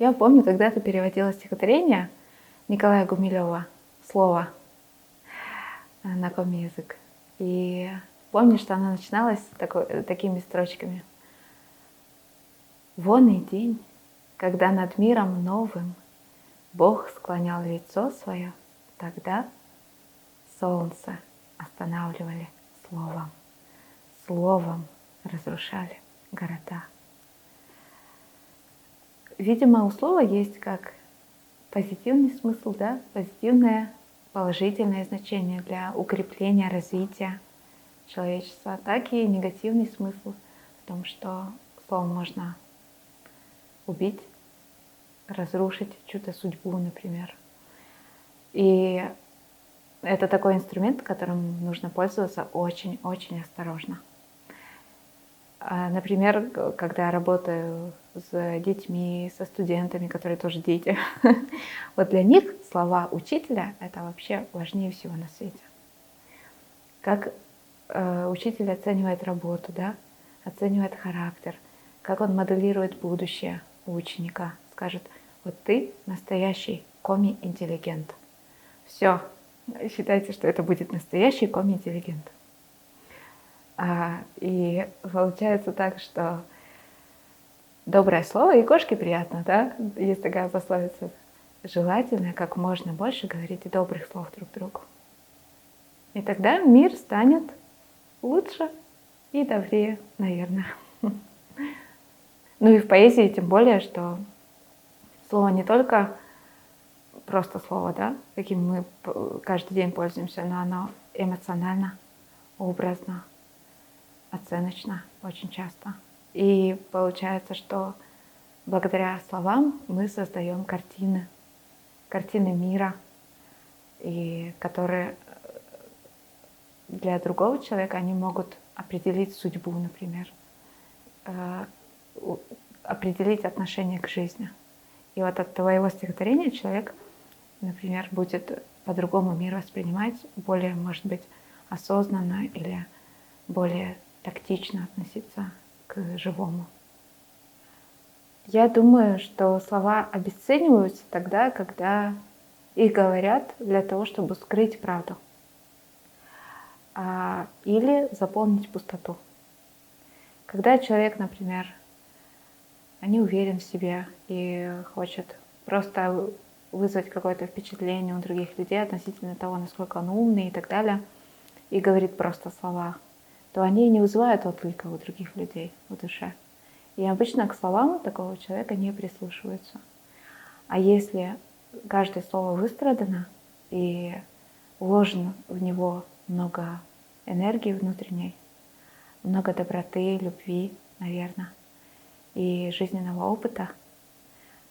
Я помню, когда-то переводила стихотворение Николая Гумилева «Слово» на коми язык. И помню, что оно начиналось такими строчками. «Вон и день, когда над миром новым Бог склонял лицо свое, тогда солнце останавливали словом, словом разрушали города». Видимо, у слова есть как позитивный смысл, да, позитивное, положительное значение для укрепления, развития человечества, так и негативный смысл в том, что словом можно убить, разрушить чью-то судьбу, например. И это такой инструмент, которым нужно пользоваться очень-очень осторожно. Например, когда я работаю с детьми, со студентами, которые тоже дети, вот для них слова учителя — это вообще важнее всего на свете. Как учитель оценивает работу, да, оценивает характер, как он моделирует будущее у ученика, скажет: вот ты настоящий коми-интеллигент. Все, считайте, что это будет настоящий коми-интеллигент. И получается так, что доброе слово и кошке приятно, да? Есть такая пословица. Желательно как можно больше говорить добрых слов друг другу. И тогда мир станет лучше и добрее, наверное. Ну и в поэзии тем более, что слово не только просто слово, да, каким мы каждый день пользуемся, но оно эмоционально, образно, оценочно очень часто. И получается, что благодаря словам мы создаем картины мира, и которые для другого человека они могут определить судьбу, например, определить отношение к жизни. И вот от твоего стихотворения человек, например, будет по-другому мир воспринимать, более, может быть, осознанно или более тактично относиться к живому. Я думаю, что слова обесцениваются тогда, когда их говорят для того, чтобы скрыть правду или заполнить пустоту. Когда человек, например, не уверен в себе и хочет просто вызвать какое-то впечатление у других людей относительно того, насколько он умный и так далее, и говорит просто слова, то они не вызывают отклика у других людей в душе. И обычно к словам такого человека не прислушиваются. А если каждое слово выстрадано и вложено в него много энергии внутренней, много доброты, любви, наверное, и жизненного опыта,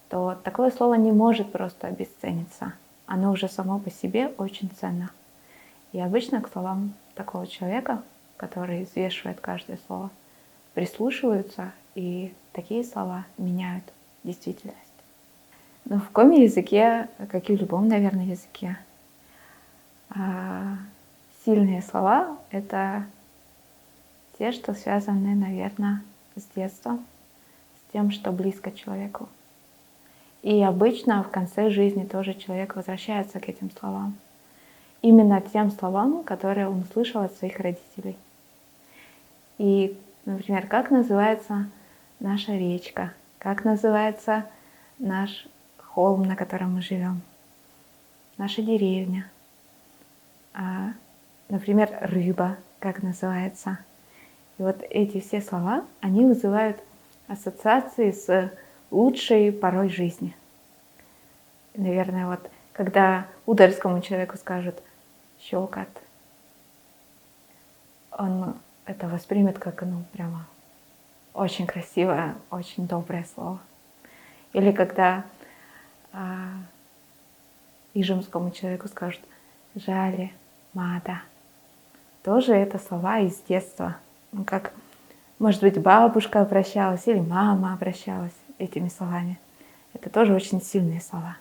то такое слово не может просто обесцениться. Оно уже само по себе очень ценно. И обычно к словам такого человека, который взвешивает каждое слово, прислушиваются, и такие слова меняют действительность. Но в коми-языке, как и в любом, наверное, языке, сильные слова — это те, что связаны, наверное, с детством, с тем, что близко человеку. И обычно в конце жизни тоже человек возвращается к этим словам. Именно тем словам, которые он услышал от своих родителей. И, например, как называется наша речка, как называется наш холм, на котором мы живем, наша деревня, например, рыба, как называется. И вот эти все слова, они вызывают ассоциации с лучшей порой жизни. Наверное, вот когда ударскому человеку скажут «щелкат», он это воспримет как, прямо очень красивое, очень доброе слово. Или когда ижемскому человеку скажут «жали мада», тоже это слова из детства. Как, может быть, бабушка обращалась или мама обращалась этими словами. Это тоже очень сильные слова.